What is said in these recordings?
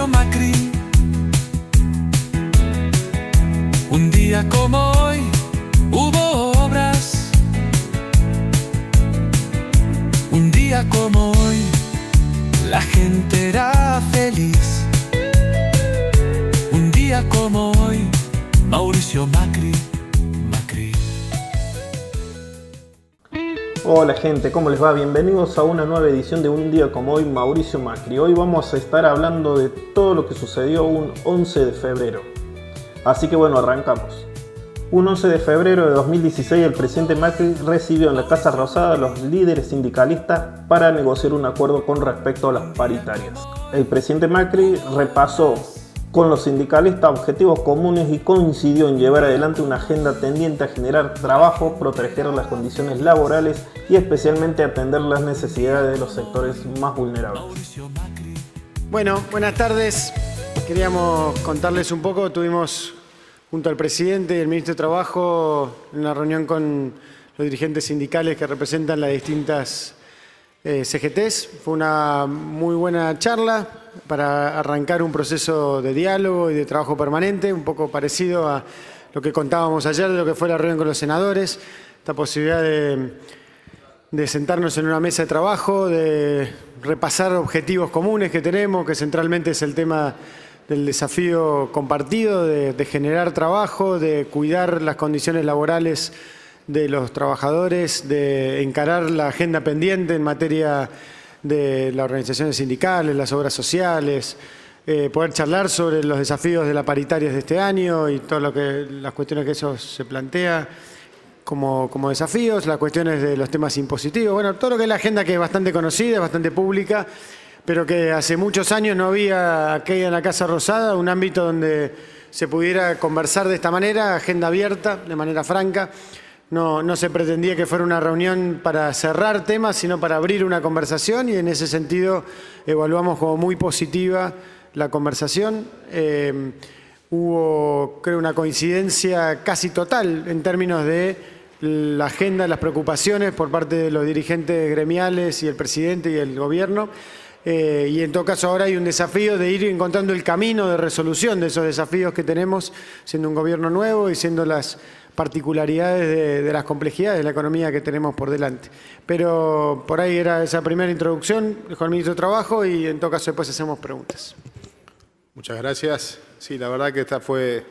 Mauricio Macri. Un día como hoy hubo obras. Un día como hoy la gente era feliz. Un día como hoy Mauricio Macri. Hola gente, ¿cómo les va? Bienvenidos a una nueva edición de Un día como hoy, Mauricio Macri. Hoy vamos a estar hablando de todo lo que sucedió un 11 de febrero. Así que bueno, arrancamos. Un 11 de febrero de 2016 el presidente Macri recibió en la Casa Rosada a los líderes sindicalistas para negociar un acuerdo con respecto a las paritarias. El presidente Macri repasó con los sindicalistas objetivos comunes y coincidió en llevar adelante una agenda tendiente a generar trabajo, proteger las condiciones laborales y especialmente atender las necesidades de los sectores más vulnerables. Bueno, buenas tardes. Queríamos contarles un poco, tuvimos junto al presidente y el ministro de Trabajo una reunión con los dirigentes sindicales que representan las distintas CGTs. Fue una muy buena charla para arrancar un proceso de diálogo y de trabajo permanente, un poco parecido a lo que contábamos ayer de lo que fue la reunión con los senadores, esta posibilidad de sentarnos en una mesa de trabajo, de repasar objetivos comunes que tenemos, que centralmente es el tema del desafío compartido, de generar trabajo, de cuidar las condiciones laborales de los trabajadores, de encarar la agenda pendiente en materia de las organizaciones sindicales, las obras sociales, poder charlar sobre los desafíos de la paritaria de este año y todo las cuestiones que eso se plantea como desafíos, las cuestiones de los temas impositivos, bueno, todo lo que es la agenda que es bastante conocida, es bastante pública, pero que hace muchos años no había aquí en la Casa Rosada un ámbito donde se pudiera conversar de esta manera, agenda abierta, de manera franca. No se pretendía que fuera una reunión para cerrar temas, sino para abrir una conversación y en ese sentido evaluamos como muy positiva la conversación. Hubo, creo, una coincidencia casi total en términos de la agenda, las preocupaciones por parte de los dirigentes gremiales y el presidente y el gobierno. Y en todo caso ahora hay un desafío de ir encontrando el camino de resolución de esos desafíos que tenemos, siendo un gobierno nuevo y siendo las particularidades de las complejidades de la economía que tenemos por delante. Pero por ahí era esa primera introducción con el ministro de Trabajo y en todo caso después hacemos preguntas. Muchas gracias. Sí, la verdad que esta fue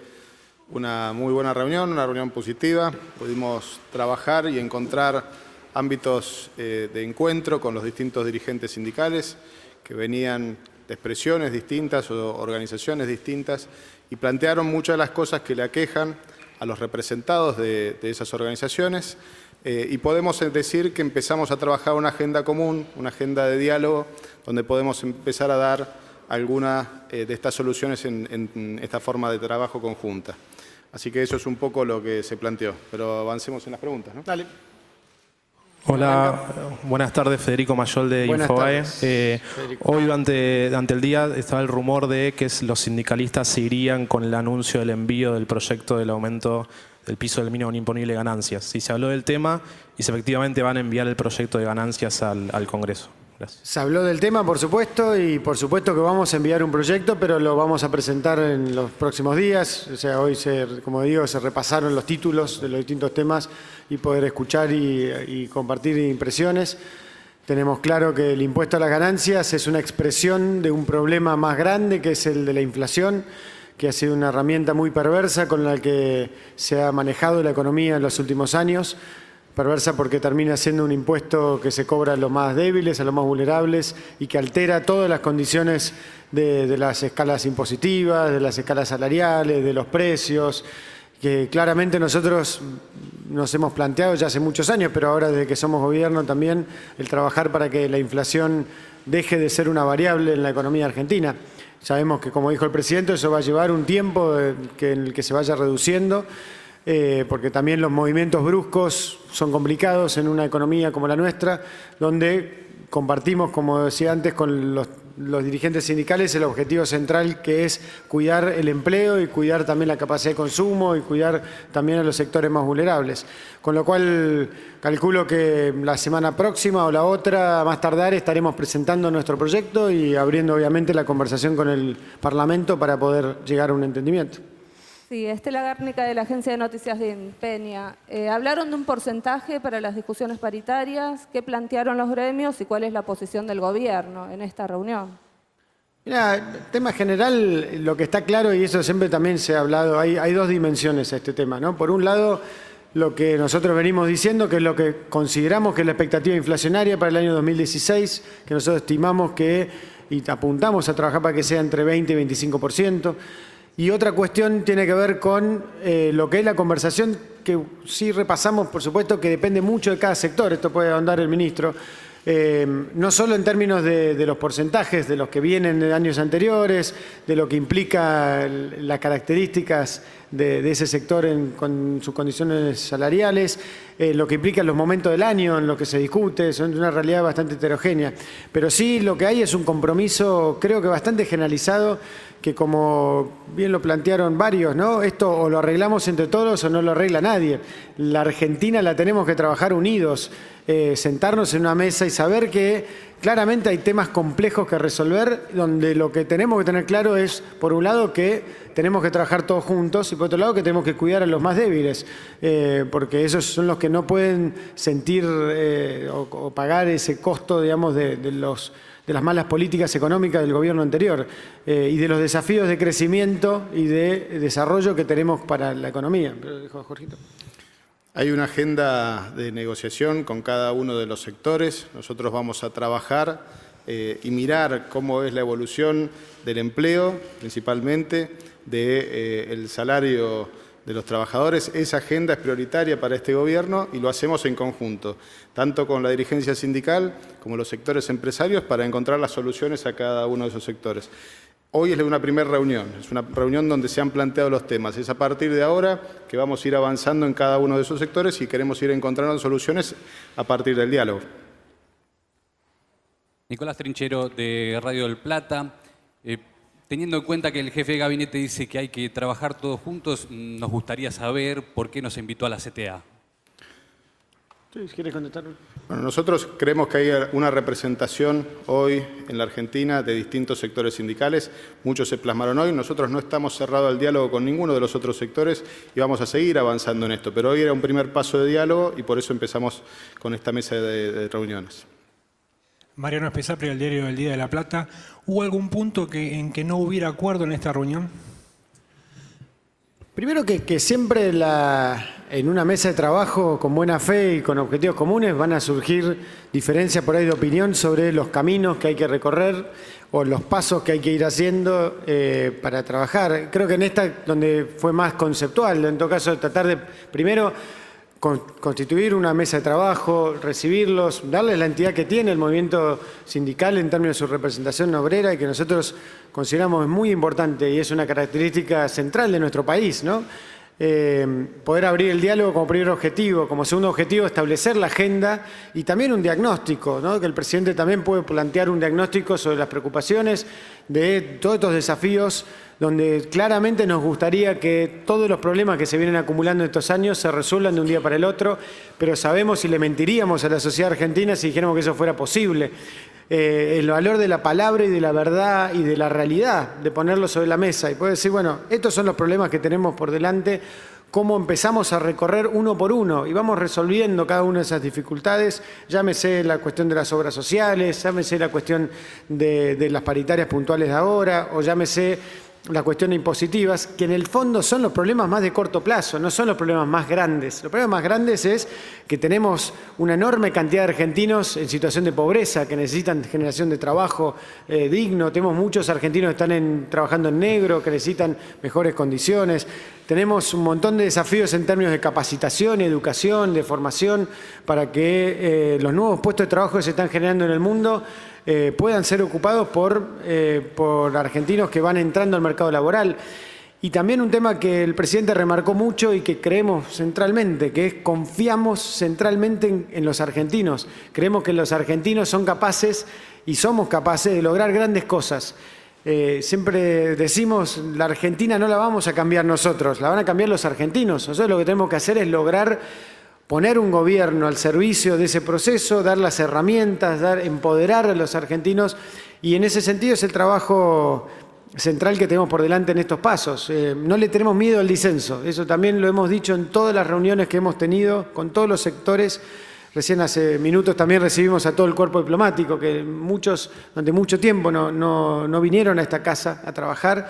una muy buena reunión, una reunión positiva. Pudimos trabajar y encontrar ámbitos de encuentro con los distintos dirigentes sindicales que venían de expresiones distintas o organizaciones distintas y plantearon muchas de las cosas que le aquejan a los representados de esas organizaciones y podemos decir que empezamos a trabajar una agenda común, una agenda de diálogo, donde podemos empezar a dar algunas de estas soluciones en esta forma de trabajo conjunta. Así que eso es un poco lo que se planteó, pero avancemos en las preguntas, ¿no? Dale. Hola, buenas tardes, Federico Mayol de Infobae. Hoy durante el día estaba el rumor de que los sindicalistas se irían con el anuncio del envío del proyecto del aumento del piso del mínimo imponible de ganancias. Si se habló del tema y si efectivamente van a enviar el proyecto de ganancias al Congreso. Gracias. Se habló del tema, por supuesto, y por supuesto que vamos a enviar un proyecto, pero lo vamos a presentar en los próximos días. O sea, hoy, como digo, se repasaron los títulos de los distintos temas y poder escuchar y compartir impresiones. Tenemos claro que el impuesto a las ganancias es una expresión de un problema más grande, que es el de la inflación, que ha sido una herramienta muy perversa con la que se ha manejado la economía en los últimos años. Perversa porque termina siendo un impuesto que se cobra a los más débiles, a los más vulnerables y que altera todas las condiciones de las escalas impositivas, de las escalas salariales, de los precios, que claramente nosotros nos hemos planteado ya hace muchos años, pero ahora desde que somos gobierno también, el trabajar para que la inflación deje de ser una variable en la economía argentina. Sabemos que, como dijo el presidente, eso va a llevar un tiempo en el que se vaya reduciendo. porque también los movimientos bruscos son complicados en una economía como la nuestra, donde compartimos, como decía antes, con los dirigentes sindicales el objetivo central, que es cuidar el empleo y cuidar también la capacidad de consumo y cuidar también a los sectores más vulnerables. Con lo cual, calculo que la semana próxima o la otra, a más tardar, estaremos presentando nuestro proyecto y abriendo obviamente la conversación con el Parlamento para poder llegar a un entendimiento. Sí, Estela Gárnica, de la Agencia de Noticias de Peña. Hablaron de un porcentaje para las discusiones paritarias. ¿Qué plantearon los gremios y cuál es la posición del gobierno en esta reunión? Mira, tema general, lo que está claro, y eso siempre también se ha hablado, hay dos dimensiones a este tema, ¿no? Por un lado, lo que nosotros venimos diciendo, que es lo que consideramos que es la expectativa inflacionaria para el año 2016, que nosotros estimamos y apuntamos a trabajar para que sea entre 20 y 25%. Y otra cuestión tiene que ver con lo que es la conversación, que sí repasamos, por supuesto, que depende mucho de cada sector, esto puede ahondar el ministro, no solo en términos de los porcentajes, de los que vienen de años anteriores, de lo que implica las características de ese sector con sus condiciones salariales, lo que implica los momentos del año en los que se discute, son una realidad bastante heterogénea. Pero sí lo que hay es un compromiso, creo que bastante generalizado, que como bien lo plantearon varios, ¿no? Esto o lo arreglamos entre todos o no lo arregla nadie. La Argentina la tenemos que trabajar unidos, sentarnos en una mesa y saber que claramente hay temas complejos que resolver, donde lo que tenemos que tener claro es, por un lado, que tenemos que trabajar todos juntos y por otro lado que tenemos que cuidar a los más débiles, porque esos son los que no pueden sentir o pagar ese costo, digamos, de las malas políticas económicas del gobierno anterior y de los desafíos de crecimiento y de desarrollo que tenemos para la economía. Pero dejo a Jorgito. Hay una agenda de negociación con cada uno de los sectores. Nosotros vamos a trabajar y mirar cómo es la evolución del empleo, principalmente del salario de los trabajadores. Esa agenda es prioritaria para este gobierno y lo hacemos en conjunto, tanto con la dirigencia sindical como los sectores empresarios, para encontrar las soluciones a cada uno de esos sectores. Hoy es una primera reunión, es una reunión donde se han planteado los temas. Es a partir de ahora que vamos a ir avanzando en cada uno de esos sectores y queremos ir encontrando soluciones a partir del diálogo. Nicolás Trinchero, de Radio del Plata. Teniendo en cuenta que el jefe de gabinete dice que hay que trabajar todos juntos, nos gustaría saber por qué nos invitó a la CTA. ¿Quieres contestar? Bueno, nosotros creemos que hay una representación hoy en la Argentina de distintos sectores sindicales. Muchos se plasmaron hoy. Nosotros no estamos cerrados al diálogo con ninguno de los otros sectores y vamos a seguir avanzando en esto. Pero hoy era un primer paso de diálogo y por eso empezamos con esta mesa de reuniones. Mariano Espesapri, del diario El Día de la Plata. ¿Hubo algún punto en que no hubiera acuerdo en esta reunión? Primero que siempre en una mesa de trabajo con buena fe y con objetivos comunes van a surgir diferencias por ahí de opinión sobre los caminos que hay que recorrer o los pasos que hay que ir haciendo para trabajar. Creo que en esta donde fue más conceptual, en todo caso tratar de primero constituir una mesa de trabajo, recibirlos, darles la entidad que tiene el movimiento sindical en términos de su representación obrera y que nosotros consideramos muy importante y es una característica central de nuestro país, ¿no? Poder abrir el diálogo como primer objetivo, como segundo objetivo establecer la agenda y también un diagnóstico, ¿no? Que el presidente también puede plantear un diagnóstico sobre las preocupaciones de todos estos desafíos donde claramente nos gustaría que todos los problemas que se vienen acumulando estos años se resuelvan de un día para el otro, pero sabemos y le mentiríamos a la sociedad argentina si dijéramos que eso fuera posible. El valor de la palabra y de la verdad y de la realidad, de ponerlo sobre la mesa y poder decir, bueno, estos son los problemas que tenemos por delante, cómo empezamos a recorrer uno por uno y vamos resolviendo cada una de esas dificultades, llámese la cuestión de las obras sociales, llámese la cuestión de las paritarias puntuales de ahora o llámese la cuestión de impositivas, que en el fondo son los problemas más de corto plazo, no son los problemas más grandes. Los problemas más grandes es que tenemos una enorme cantidad de argentinos en situación de pobreza, que necesitan generación de trabajo digno. Tenemos muchos argentinos que están trabajando en negro, que necesitan mejores condiciones. Tenemos un montón de desafíos en términos de capacitación, educación, de formación, para que los nuevos puestos de trabajo que se están generando en el mundo puedan ser ocupados por argentinos que van entrando al mercado laboral. Y también un tema que el presidente remarcó mucho y que creemos centralmente, que es confiamos centralmente en los argentinos. Creemos que los argentinos son capaces y somos capaces de lograr grandes cosas. Siempre decimos, la Argentina no la vamos a cambiar nosotros, la van a cambiar los argentinos. Nosotros lo que tenemos que hacer es lograr poner un gobierno al servicio de ese proceso, dar las herramientas, empoderar a los argentinos, y en ese sentido es el trabajo central que tenemos por delante en estos pasos. No le tenemos miedo al disenso, eso también lo hemos dicho en todas las reuniones que hemos tenido con todos los sectores. Recién hace minutos también recibimos a todo el cuerpo diplomático, que muchos durante mucho tiempo no vinieron a esta casa a trabajar.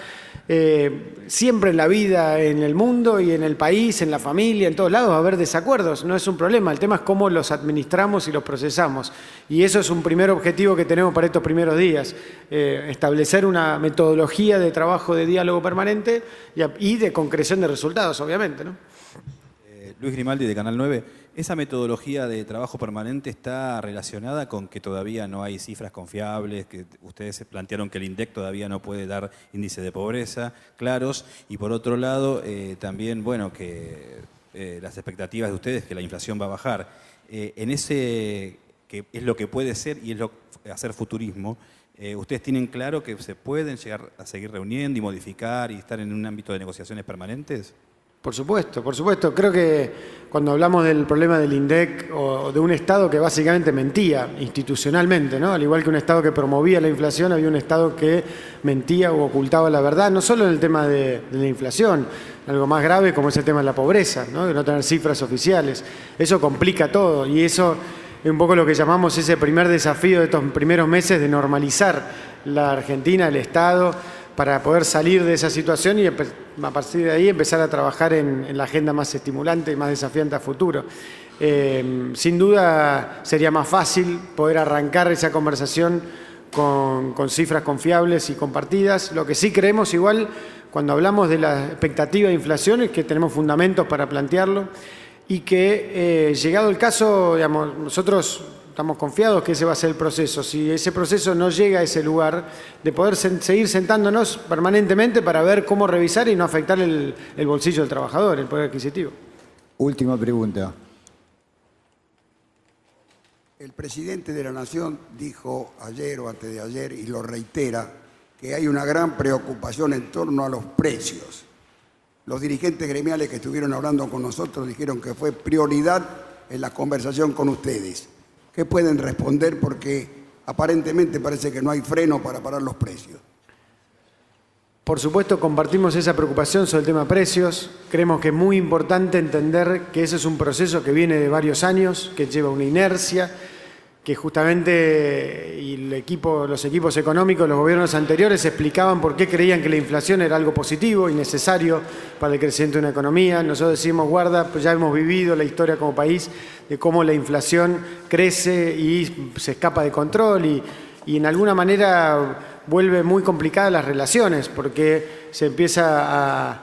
Siempre en la vida, en el mundo y en el país, en la familia, en todos lados va a haber desacuerdos, no es un problema. El tema es cómo los administramos y los procesamos. Y eso es un primer objetivo que tenemos para estos primeros días, establecer una metodología de trabajo de diálogo permanente y de concreción de resultados, obviamente, ¿no? Luis Grimaldi, de Canal 9. ¿Esa metodología de trabajo permanente está relacionada con que todavía no hay cifras confiables, que ustedes plantearon que el INDEC todavía no puede dar índice de pobreza claros? Y por otro lado, también, bueno, que las expectativas de ustedes, que la inflación va a bajar. En ese, que es lo que puede ser y es lo hacer futurismo, ¿ustedes tienen claro que se pueden llegar a seguir reuniendo y modificar y estar en un ámbito de negociaciones permanentes? Por supuesto, por supuesto. Creo que cuando hablamos del problema del INDEC o de un Estado que básicamente mentía institucionalmente, ¿no? Al igual que un Estado que promovía la inflación, había un Estado que mentía o ocultaba la verdad, no solo en el tema de la inflación, algo más grave como es el tema de la pobreza, ¿no? De no tener cifras oficiales. Eso complica todo y eso es un poco lo que llamamos ese primer desafío de estos primeros meses de normalizar la Argentina, el Estado, para poder salir de esa situación y a partir de ahí empezar a trabajar en la agenda más estimulante y más desafiante a futuro. Sin duda sería más fácil poder arrancar esa conversación con cifras confiables y compartidas. Lo que sí creemos igual cuando hablamos de la expectativa de inflación es que tenemos fundamentos para plantearlo y que llegado el caso, digamos, nosotros estamos confiados que ese va a ser el proceso. Si ese proceso no llega a ese lugar, de poder seguir sentándonos permanentemente para ver cómo revisar y no afectar el bolsillo del trabajador, el poder adquisitivo. Última pregunta. El presidente de la Nación dijo ayer o antes de ayer, y lo reitera, que hay una gran preocupación en torno a los precios. Los dirigentes gremiales que estuvieron hablando con nosotros dijeron que fue prioridad en la conversación con ustedes. ¿Qué pueden responder? Porque aparentemente parece que no hay freno para parar los precios. Por supuesto, compartimos esa preocupación sobre el tema precios. Creemos que es muy importante entender que ese es un proceso que viene de varios años, que lleva una inercia, que justamente los equipos económicos, los gobiernos anteriores explicaban por qué creían que la inflación era algo positivo y necesario para el crecimiento de una economía. Nosotros decimos, guarda, pues ya hemos vivido la historia como país de cómo la inflación crece y se escapa de control y en alguna manera vuelve muy complicadas las relaciones porque se empieza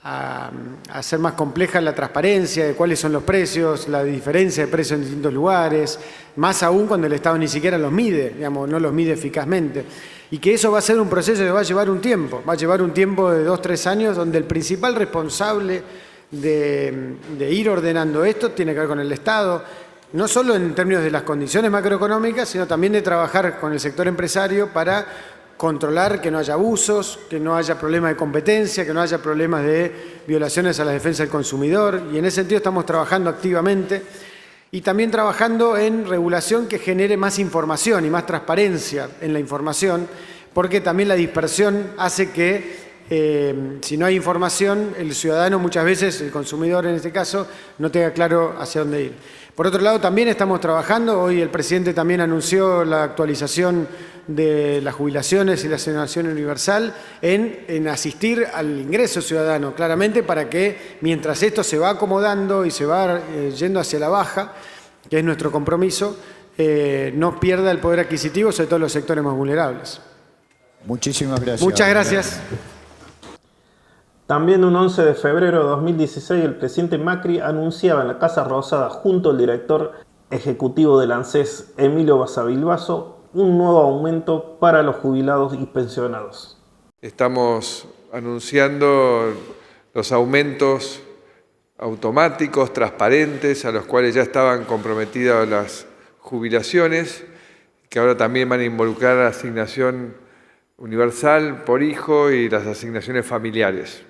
a hacer más compleja la transparencia de cuáles son los precios, la diferencia de precios en distintos lugares, más aún cuando el Estado ni siquiera los mide, digamos, no los mide eficazmente. Y que eso va a ser un proceso que va a llevar un tiempo, de 2 o 3 años, donde el principal responsable de ir ordenando esto tiene que ver con el Estado, no solo en términos de las condiciones macroeconómicas, sino también de trabajar con el sector empresario para controlar que no haya abusos, que no haya problemas de competencia, que no haya problemas de violaciones a la defensa del consumidor. Y en ese sentido estamos trabajando activamente y también trabajando en regulación que genere más información y más transparencia en la información, porque también la dispersión hace que si no hay información, el ciudadano muchas veces, el consumidor en este caso, no tenga claro hacia dónde ir. Por otro lado, también estamos trabajando, hoy el presidente también anunció la actualización de las jubilaciones y la asignación universal en asistir al ingreso ciudadano, claramente para que mientras esto se va acomodando y se va yendo hacia la baja, que es nuestro compromiso, no pierda el poder adquisitivo, sobre todo los sectores más vulnerables. Muchísimas gracias. Muchas gracias. También un 11 de febrero de 2016 el presidente Macri anunciaba en la Casa Rosada junto al director ejecutivo del ANSES, Emilio Basavilbaso, un nuevo aumento para los jubilados y pensionados. Estamos anunciando los aumentos automáticos, transparentes, a los cuales ya estaban comprometidas las jubilaciones, que ahora también van a involucrar la asignación universal por hijo y las asignaciones familiares,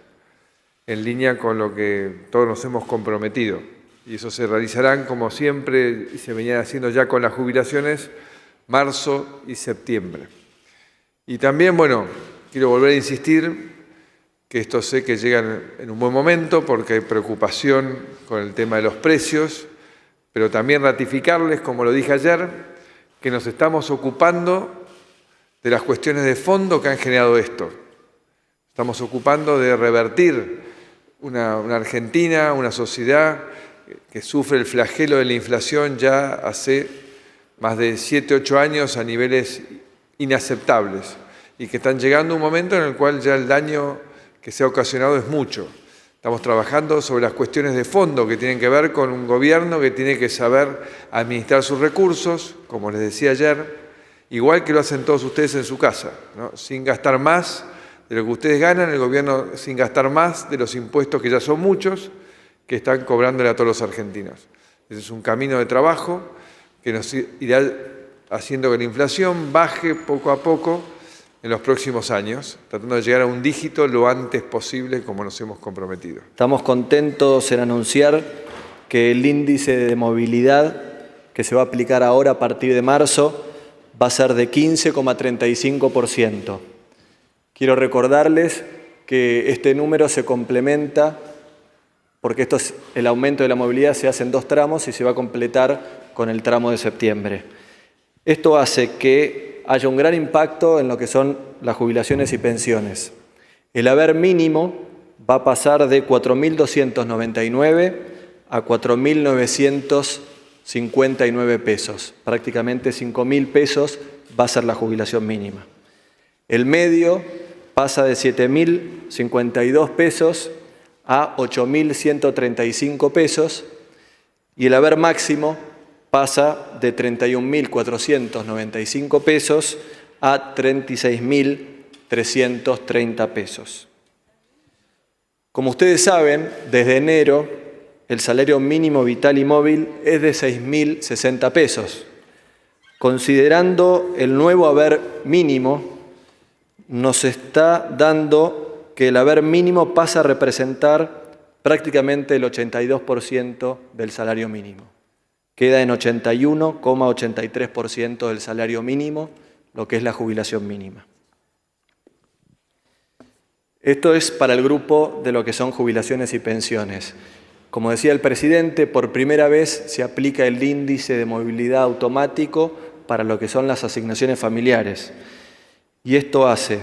en línea con lo que todos nos hemos comprometido. Y eso se realizarán, como siempre, y se venían haciendo ya con las jubilaciones, marzo y septiembre. Y también, bueno, quiero volver a insistir que esto sé que llega en un buen momento porque hay preocupación con el tema de los precios, pero también ratificarles, como lo dije ayer, que nos estamos ocupando de las cuestiones de fondo que han generado esto. Estamos ocupando de revertir una Argentina, una sociedad que sufre el flagelo de la inflación ya hace más de 7, 8 años a niveles inaceptables y que están llegando a un momento en el cual ya el daño que se ha ocasionado es mucho. Estamos trabajando sobre las cuestiones de fondo que tienen que ver con un gobierno que tiene que saber administrar sus recursos, como les decía ayer, igual que lo hacen todos ustedes en su casa, ¿no? Sin gastar más de lo que ustedes ganan, el gobierno sin gastar más de los impuestos que ya son muchos, que están cobrándole a todos los argentinos. Ese es un camino de trabajo que nos irá haciendo que la inflación baje poco a poco en los próximos años, tratando de llegar a un dígito lo antes posible como nos hemos comprometido. Estamos contentos en anunciar que el índice de movilidad que se va a aplicar ahora a partir de marzo va a ser de 15,35%. Quiero recordarles que este número se complementa porque el aumento de la movilidad se hace en 2 tramos y se va a completar con el tramo de septiembre. Esto hace que haya un gran impacto en lo que son las jubilaciones y pensiones. El haber mínimo va a pasar de 4.299 a 4.959 pesos. Prácticamente 5.000 pesos va a ser la jubilación mínima. El medio pasa de 7.052 pesos a 8.135 pesos y el haber máximo pasa de 31.495 pesos a 36.330 pesos. Como ustedes saben, desde enero el salario mínimo vital y móvil es de 6.060 pesos. Considerando el nuevo haber mínimo, nos está dando que el haber mínimo pasa a representar prácticamente el 82% del salario mínimo. Queda en 81,83% del salario mínimo, lo que es la jubilación mínima. Esto es para el grupo de lo que son jubilaciones y pensiones. Como decía el presidente, por primera vez se aplica el índice de movilidad automático para lo que son las asignaciones familiares. Y esto hace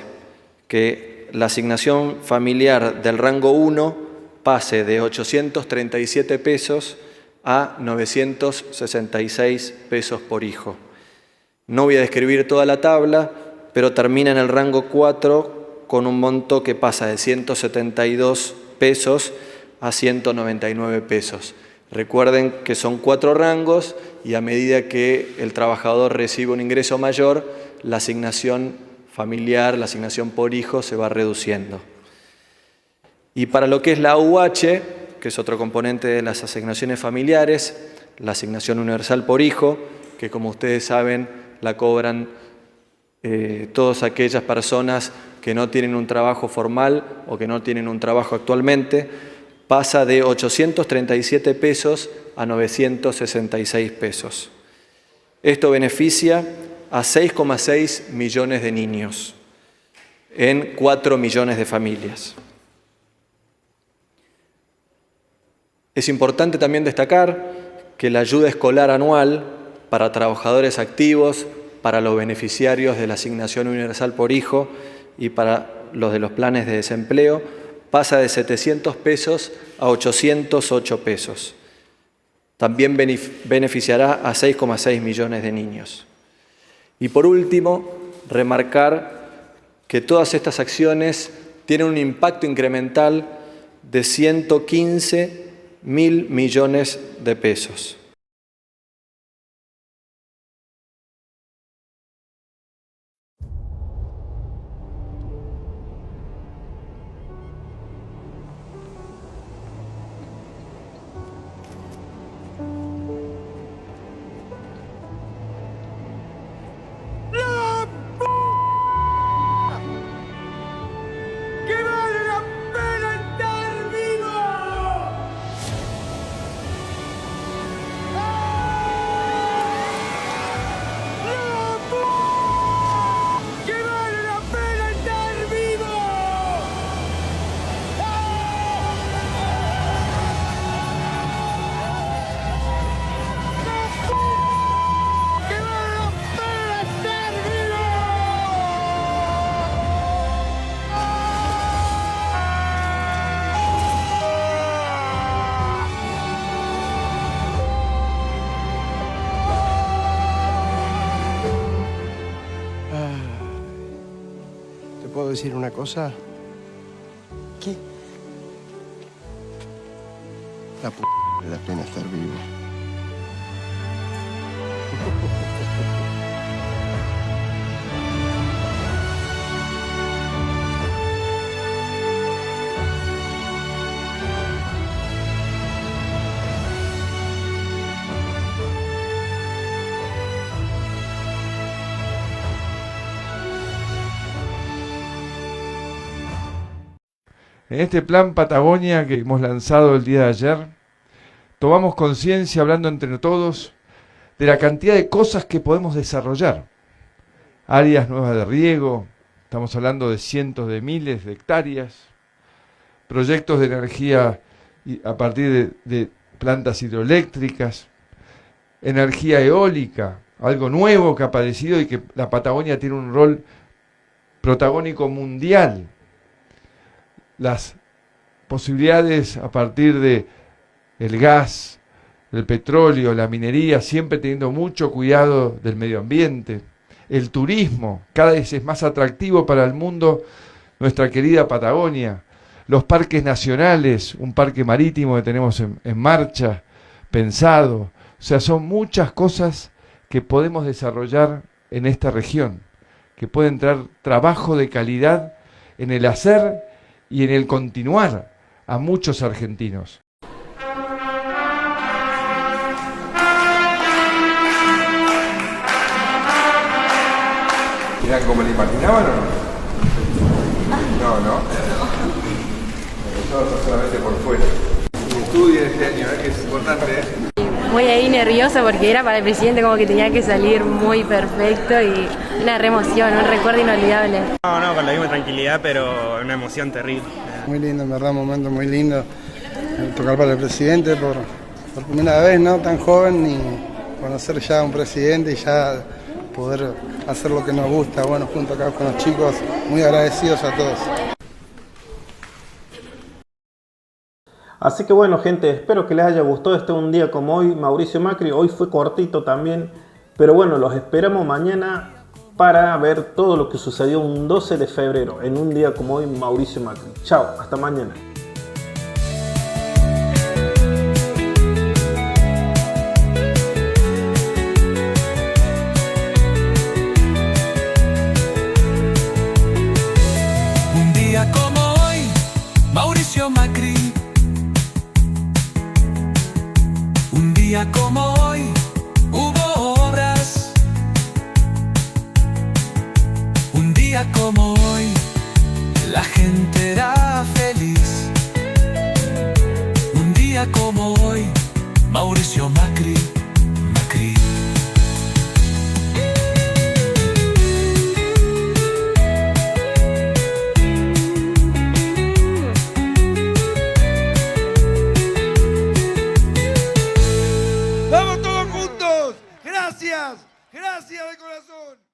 que la asignación familiar del rango 1 pase de 837 pesos a 966 pesos por hijo. No voy a describir toda la tabla, pero termina en el rango 4 con un monto que pasa de 172 pesos a 199 pesos. Recuerden que son 4 rangos y a medida que el trabajador recibe un ingreso mayor, la asignación familiar, la asignación por hijo se va reduciendo. Y para lo que es la AUH, que es otro componente de las asignaciones familiares, la asignación universal por hijo, que como ustedes saben la cobran todas aquellas personas que no tienen un trabajo formal o que no tienen un trabajo actualmente, pasa de 837 pesos a 966 pesos. Esto beneficia a 6,6 millones de niños en 4 millones de familias. Es importante también destacar que la ayuda escolar anual para trabajadores activos, para los beneficiarios de la asignación universal por hijo y para los de los planes de desempleo pasa de 700 pesos a 808 pesos. También beneficiará a 6,6 millones de niños. Y por último, remarcar que todas estas acciones tienen un impacto incremental de 115.000 millones de pesos. puedo decir una cosa? ¿Qué? La p*** vale la pena estar vivo. En este plan Patagonia que hemos lanzado el día de ayer, tomamos conciencia, hablando entre todos, de la cantidad de cosas que podemos desarrollar. Áreas nuevas de riego, estamos hablando de cientos de miles de hectáreas, proyectos de energía a partir de plantas hidroeléctricas, energía eólica, algo nuevo que ha aparecido y que la Patagonia tiene un rol protagónico mundial. Las posibilidades a partir de el gas, el petróleo, la minería, siempre teniendo mucho cuidado del medio ambiente. El turismo, cada vez es más atractivo para el mundo, nuestra querida Patagonia. Los parques nacionales, un parque marítimo que tenemos en marcha, pensado. O sea, son muchas cosas que podemos desarrollar en esta región, que pueden traer trabajo de calidad en el hacer y en el continuar a muchos argentinos. ¿Eran como le imaginaban o no? No. Nosotros solamente por fuera. Estudien este año, que es importante. Muy ahí nerviosa porque era para el presidente como que tenía que salir muy perfecto y una re emoción, un recuerdo inolvidable. No, con la misma tranquilidad, pero una emoción terrible. Muy lindo, en verdad, un momento muy lindo. Tocar para el presidente por primera vez, ¿no? Tan joven, y conocer ya a un presidente y ya poder hacer lo que nos gusta, bueno, junto acá con los chicos, muy agradecidos a todos. Así que bueno, gente, espero que les haya gustado un día como hoy, Mauricio Macri. Hoy fue cortito también, pero bueno, los esperamos mañana para ver todo lo que sucedió un 12 de febrero, en un día como hoy, Mauricio Macri. Chao, hasta mañana. Un día como hoy, Mauricio Macri. Un día como hoy, hubo obras. Un día como hoy, la gente era feliz. Un día como hoy, Mauricio Macri, Macri. ¡Vamos todos juntos! ¡Gracias! ¡Gracias de corazón!